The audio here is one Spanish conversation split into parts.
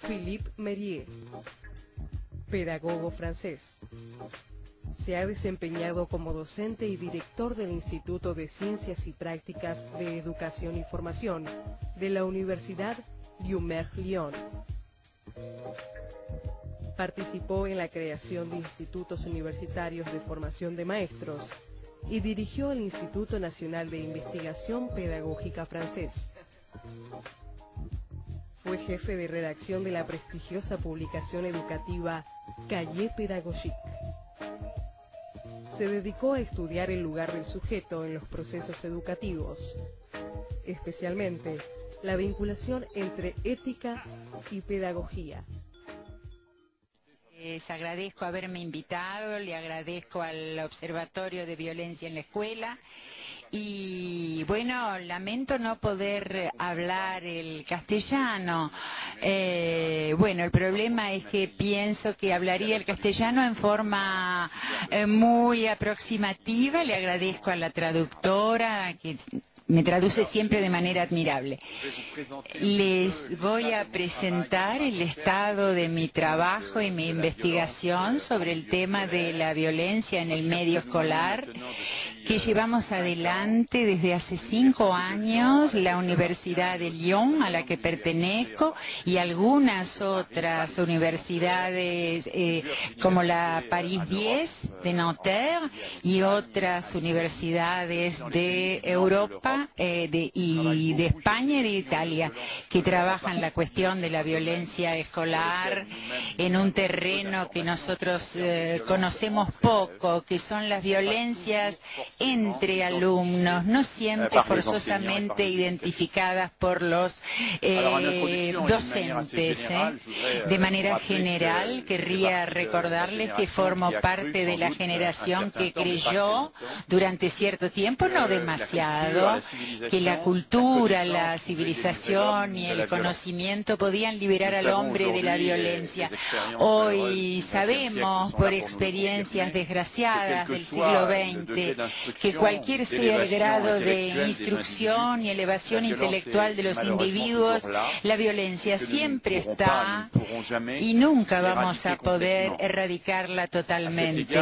Philippe Mérier, pedagogo francés. Se ha desempeñado como docente y director del Instituto de Ciencias y Prácticas de Educación y Formación de la Universidad Biomer-Lyon. Participó en la creación de institutos universitarios de formación de maestros y dirigió el Instituto Nacional de Investigación Pedagógica francés. Fue jefe de redacción de la prestigiosa publicación educativa Cahiers Pédagogiques. Se dedicó a estudiar el lugar del sujeto en los procesos educativos, especialmente la vinculación entre ética y pedagogía. Les agradezco haberme invitado, le agradezco al Observatorio de Violencia en la Escuela y bueno, lamento no poder hablar el castellano. Bueno, el problema es que pienso que hablaría el castellano en forma muy aproximativa. Le agradezco a la traductora que me traduce siempre de manera admirable. Les voy a presentar el estado de mi trabajo y mi investigación sobre el tema de la violencia en el medio escolar que llevamos adelante desde hace 5 años la Universidad de Lyon, a la que pertenezco, y algunas otras universidades como la Paris 10 de Nanterre y otras universidades de Europa y de España y de Italia, que trabajan la cuestión de la violencia escolar en un terreno que nosotros conocemos poco, que son las violencias entre alumnos, no siempre forzosamente identificadas por los docentes. De manera general, querría recordarles que formo parte de la generación que creyó durante cierto tiempo, no demasiado, que la cultura, la civilización y el conocimiento podían liberar al hombre de la violencia. Hoy sabemos, por experiencias desgraciadas del siglo XX, que cualquier sea el grado de instrucción y elevación intelectual de los individuos, la violencia siempre está y nunca vamos a poder erradicarla totalmente.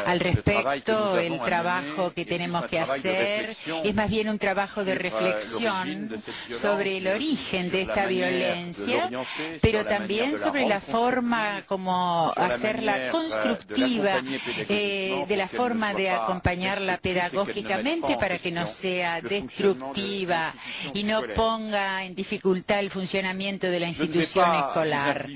Al respecto, el trabajo que tenemos que hacer es más bien un trabajo de reflexión sobre el origen de esta violencia, pero también sobre la forma como hacerla constructiva, de la forma de acompañarla pedagógicamente para que no sea destructiva y no ponga en dificultad el funcionamiento de la institución escolar.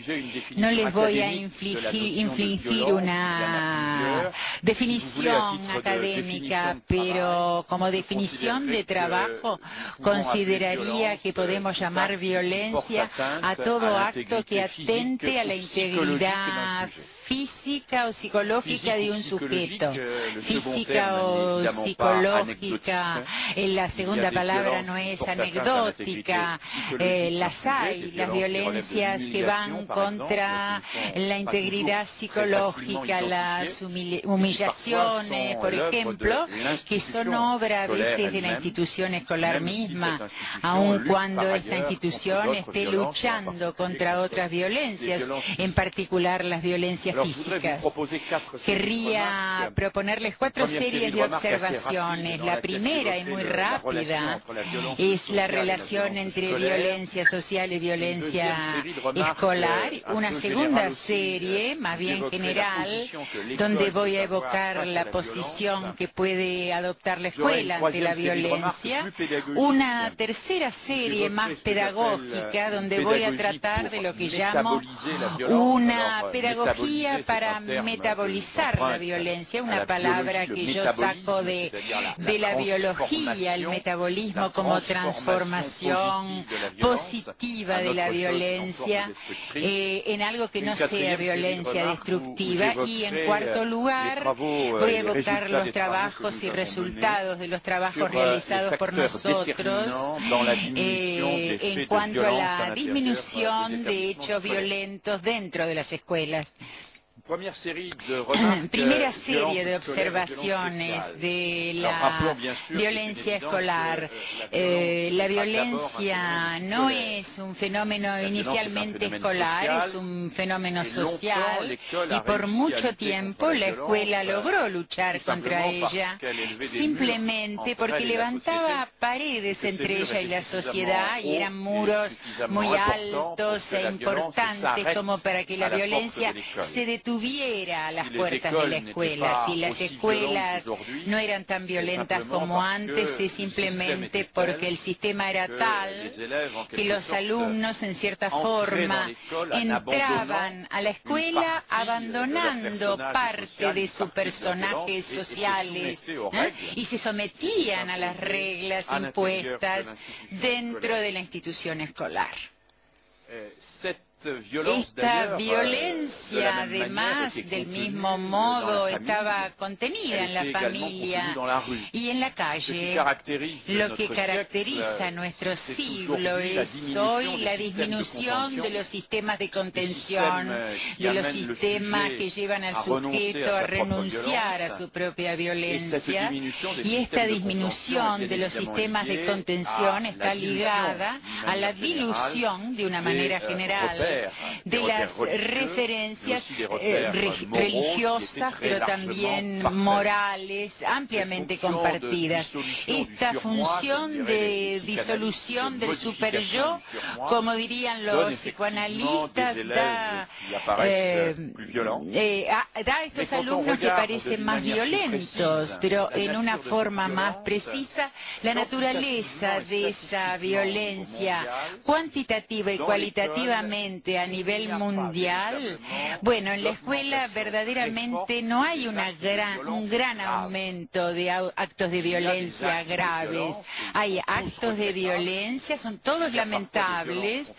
No les voy a infligir una definición académica, pero como definición de trabajo consideraría que podemos llamar violencia a todo acto que atente a la integridad física o psicológica de un sujeto. Física o psicológica, la segunda palabra no es anecdótica, las hay, las violencias que van contra la integridad psicológica, las humillaciones, por ejemplo, que son obra a veces de la institución escolar misma, aun cuando esta institución esté luchando contra otras violencias, en particular las violencias físicas. Querría proponerles 4 series de observaciones. La primera y muy rápida es la relación entre violencia social y violencia escolar. Una segunda serie, más bien general, donde voy a evocar la posición que puede adoptar la escuela ante la violencia. Una tercera serie más pedagógica, donde voy a tratar de lo que llamo una pedagogía para metabolizar la violencia, una palabra que yo saco de la biología, el metabolismo como transformación positiva de la violencia en algo que no sea violencia destructiva. Y en cuarto lugar, voy a evocar los trabajos y resultados de los trabajos realizados por nosotros en cuanto a la disminución de hechos violentos dentro de las escuelas. Primera serie de observaciones de la violencia escolar. La violencia no es un fenómeno inicialmente escolar, es un fenómeno social y por mucho tiempo la escuela logró luchar contra ella simplemente porque levantaba paredes entre ella y la sociedad y eran muros muy altos e importantes como para que la violencia se detuviera a las puertas de la escuela. Si las escuelas no eran tan violentas como antes, es simplemente porque el sistema era tal que los alumnos, en cierta forma, entraban a la escuela abandonando parte de sus personajes sociales y se sometían a las reglas impuestas dentro de la institución escolar. Esta violencia, además, del mismo modo, estaba contenida en la familia y en la calle. Lo que caracteriza nuestro siglo es hoy la disminución de los sistemas de contención, de los sistemas que llevan al sujeto a renunciar a su propia violencia. Y esta disminución de los sistemas de contención está ligada a la dilución, de una manera general, de las referencias religiosas, pero también morales, ampliamente compartidas. Esta función de disolución del superyo, como dirían los psicoanalistas, da a estos alumnos que parecen más violentos, pero en una forma más precisa, la naturaleza de esa violencia cuantitativa y cualitativamente a nivel mundial. Bueno, en la escuela verdaderamente no hay un gran aumento de actos de violencia graves. Hay actos de violencia, son todos lamentables.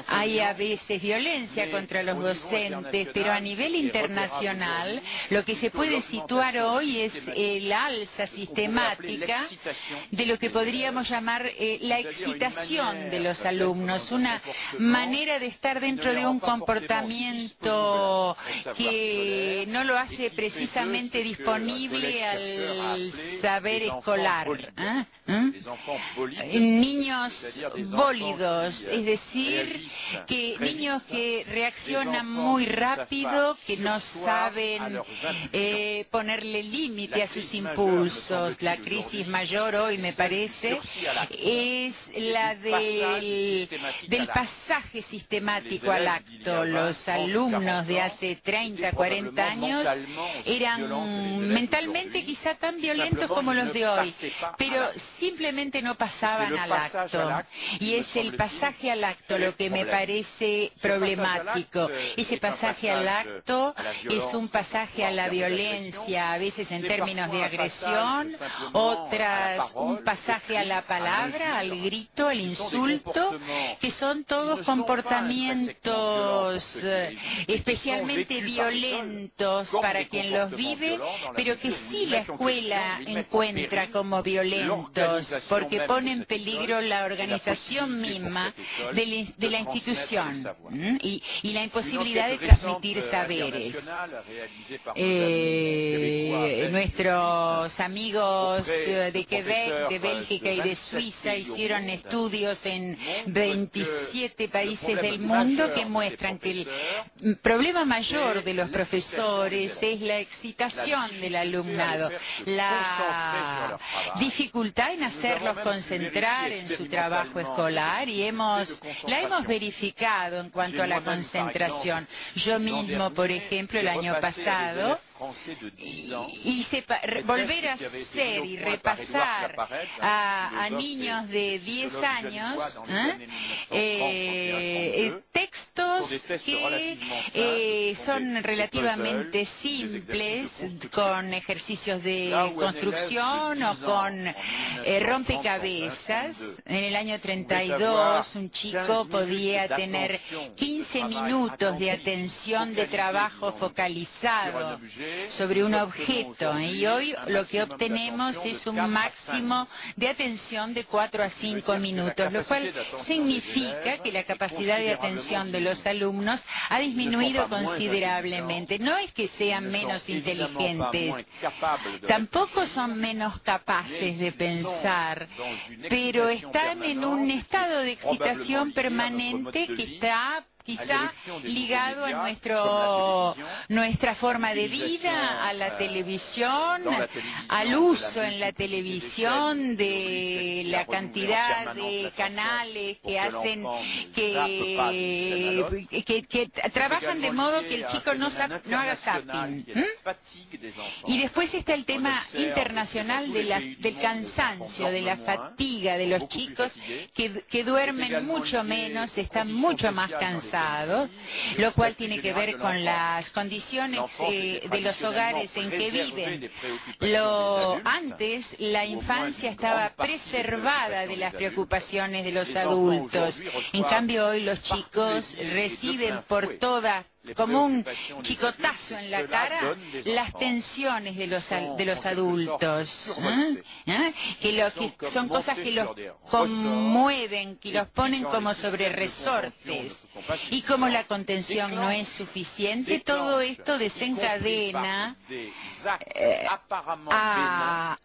Hay a veces violencia contra los docentes, pero a nivel internacional lo que se puede situar hoy es el alza sistemática de lo que podríamos llamar la excitación de los alumnos, una manera de estar dentro de un comportamiento que no lo hace precisamente disponible al saber escolar. Niños bólidos, es decir, que niños que reaccionan muy rápido, que no saben ponerle límite a sus impulsos. La crisis mayor hoy, me parece, es la del pasaje sistemático al acto. Los alumnos de hace 30, 40 años eran mentalmente quizá tan violentos como los de hoy, pero simplemente no pasaban al acto. Y es el pasaje al acto lo que me parece problemático. Ese pasaje al acto es un pasaje a la violencia, a veces en términos de agresión, otras un pasaje a la palabra, al grito, al insulto, que son todos comportamientos especialmente violentos para quien los vive, pero que sí la escuela encuentra como violentos, porque pone en peligro la organización misma de la institución y la imposibilidad de transmitir saberes. Nuestros amigos de Quebec, de Bélgica y de Suiza hicieron estudios en 27 países del mundo que muestran que el problema mayor de los profesores es la excitación del alumnado, la dificultad en hacerlos concentrar en su trabajo escolar, y la hemos verificado en cuanto a la concentración. Yo mismo, por ejemplo, el año pasado hice volver a hacer y repasar a niños de 10 años textos que son relativamente simples, con ejercicios de construcción o con rompecabezas. En el año 32 un chico podía tener 15 minutos de atención de trabajo focalizado sobre un objeto, y hoy lo que obtenemos es un máximo de atención de 4 a 5 minutos, lo cual significa que la capacidad de atención de los alumnos ha disminuido considerablemente. No es que sean menos inteligentes, tampoco son menos capaces de pensar, pero están en un estado de excitación permanente que está quizá ligado a nuestra forma de vida, a la televisión, al uso en la televisión de la cantidad de canales que hacen que trabajan de modo que el chico no haga zapping. Y después está el tema internacional del cansancio, de la fatiga de los chicos que duermen mucho menos, están mucho más cansados, lo cual tiene que ver con las condiciones de los hogares en que viven. Antes la infancia estaba preservada de las preocupaciones de los adultos. En cambio hoy los chicos reciben como un chicotazo en la cara las tensiones de los adultos, que son cosas que los conmueven, que los ponen como sobre resortes, y como la contención no es suficiente, todo esto desencadena a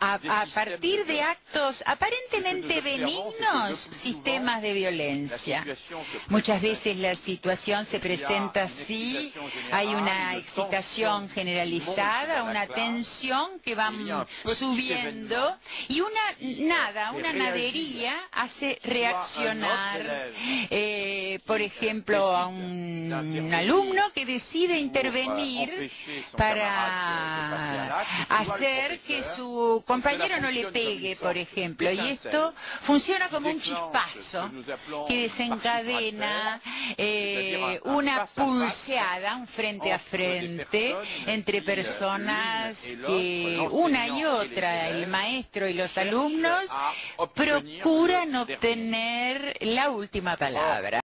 partir de actos aparentemente benignos sistemas de violencia. Muchas veces la situación se presenta así. Hay una excitación generalizada, una tensión que va subiendo, y una nadería hace reaccionar, por ejemplo, a un alumno que decide intervenir para hacer que su compañero no le pegue, por ejemplo, y esto funciona como un chispazo que desencadena una pulseada, un frente a frente entre personas que una y otra, el maestro y los alumnos, procuran obtener la última palabra.